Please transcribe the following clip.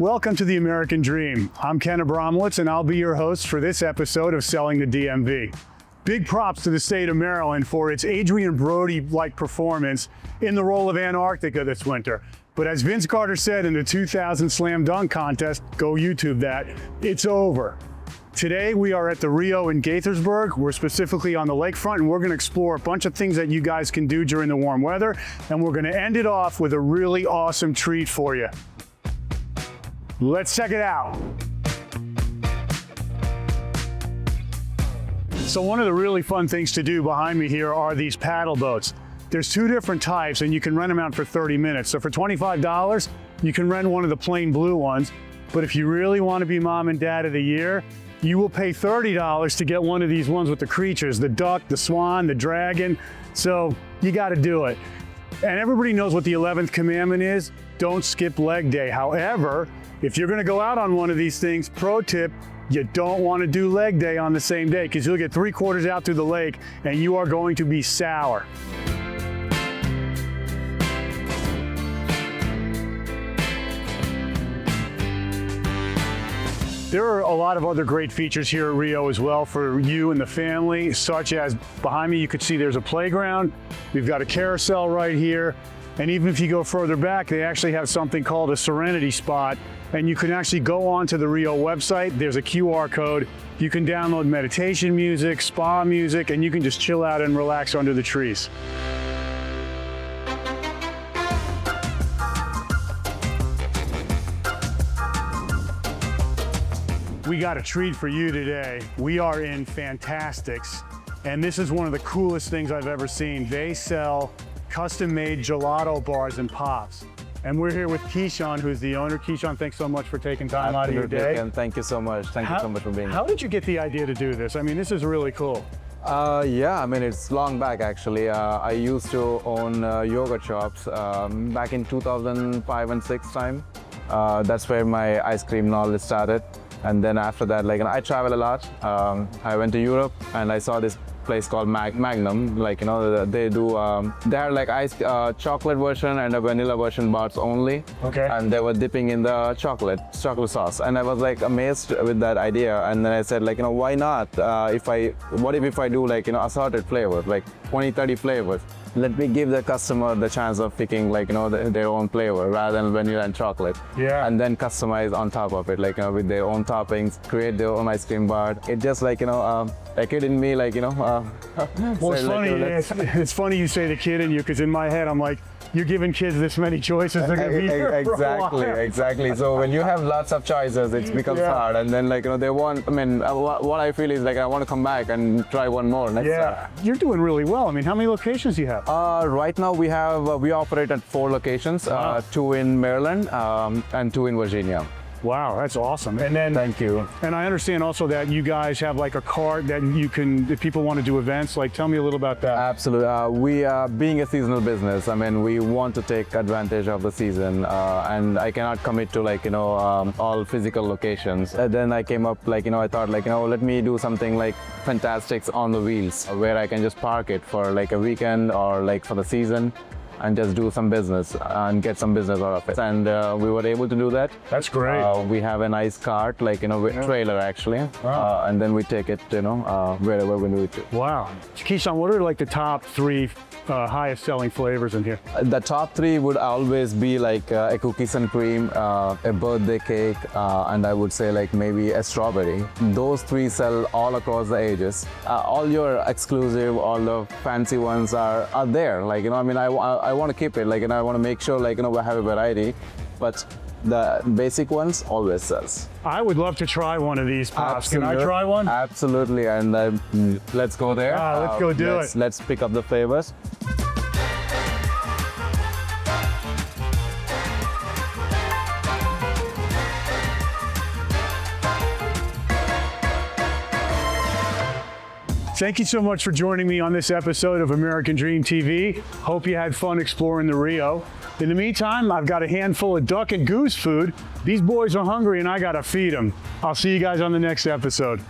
Welcome to the American Dream. I'm Ken Abramowitz, and I'll be your host for this episode of Selling the DMV. Big props to the state of Maryland for its Adrian Brody-like performance in the role of Antarctica this winter. But as Vince Carter said in the 2000 Slam Dunk Contest, go YouTube that, it's over. Today we are at the Rio in Gaitherburg. We're specifically on the lakefront, and we're going to explore a bunch of things that you guys can do during the warm weather, and we're going to end it off with a really awesome treat for you. Let's check it out. So one of the really fun things to do behind me here are these paddle boats. There's two different types, and you can rent them out for 30 minutes. So for $25, you can rent one of the plain blue ones. But if you really want to be mom and dad of the year, you will pay $30 to get one of these ones with the creatures, the duck, the swan, the dragon. So you got to do it. And everybody knows what the 11th commandment is. Don't skip leg day. However, if you're going to go out on one of these things, pro tip, you don't want to do leg day on the same day because you'll get 3/4 out through the lake and you are going to be sour. There are a lot of other great features here at Rio as well for you and the family, such as behind me you could see there's a playground. We've got a carousel right here. And even if you go further back, they actually have something called a Serenity Spot. And you can actually go onto the Rio website. There's a QR code. You can download meditation music, spa music, and you can just chill out and relax under the trees. We got a treat for you today. We are in Fantasticks, and this is one of the coolest things I've ever seen. They sell custom-made gelato bars and pops. And we're here with Keyshawn, who's the owner. Keyshawn, thanks so much for taking time out of your day. Ken, thank you so much. Thank you so much for being here. How did you get the idea to do this? I mean, this is really cool. Yeah, I mean, it's long back actually. I used to own yoga shops back in 2005 and 6 time. That's where my ice cream knowledge started. And then after that, like, I travel a lot. I went to Europe and I saw this place called Magnum. Like, you know, they do, they are like ice chocolate version and a vanilla version bars only. Okay. And they were dipping in the chocolate sauce. And I was like amazed with that idea. And then I said, like, you know, why not? What if I do like, you know, assorted flavors, like 20, 30 flavors? Let me give the customer the chance of picking, like, you know, their own flavor rather than vanilla and chocolate. Yeah. And then customize on top of it, like, you know, with their own toppings, create their own ice cream bar. It just, like, you know, a kid in me, like, you know. Well, it's funny. It's funny you say the kid in you, because in my head I'm like, you're giving kids this many choices, they're gonna be here Exactly. So when you have lots of choices, it becomes hard. And then, like, you know, they want, I mean, what I feel is like I want to come back and try one more next time. You're doing really well. I mean, how many locations do you have? Right now we operate at 4 locations, 2 in Maryland and 2 in Virginia. Wow, that's awesome. And then, thank you. And I understand also that you guys have like a card that you can, if people want to do events, like tell me a little about that. Absolutely. We are being a seasonal business. I mean, we want to take advantage of the season, and I cannot commit to, like, you know, all physical locations. Then I came up, like, you know, I thought, like, you know, let me do something like Fantasticks on the wheels, where I can just park it for like a weekend or like for the season, and just do some business and get some business out of it. And we were able to do that. That's great. We have a nice cart, like, you know, trailer actually. Wow. And then we take it, you know, wherever we need to. Wow. Keyshawn, what are like the top 3 highest selling flavors in here? The top 3 would always be like a cookies and cream, a birthday cake, and I would say like maybe a strawberry. Those 3 sell all across the ages. All your exclusive, all the fancy ones are there. Like, you know, I mean, I want to keep it, like, and I want to make sure, like, you know, we have a variety, but the basic ones always sells. I would love to try one of these pops. Can I try one? Absolutely, and let's go there. Let's go do it. Let's pick up the flavors. Thank you so much for joining me on this episode of American Dream TV. Hope you had fun exploring the Rio. In the meantime, I've got a handful of duck and goose food. These boys are hungry and I gotta feed them. I'll see you guys on the next episode.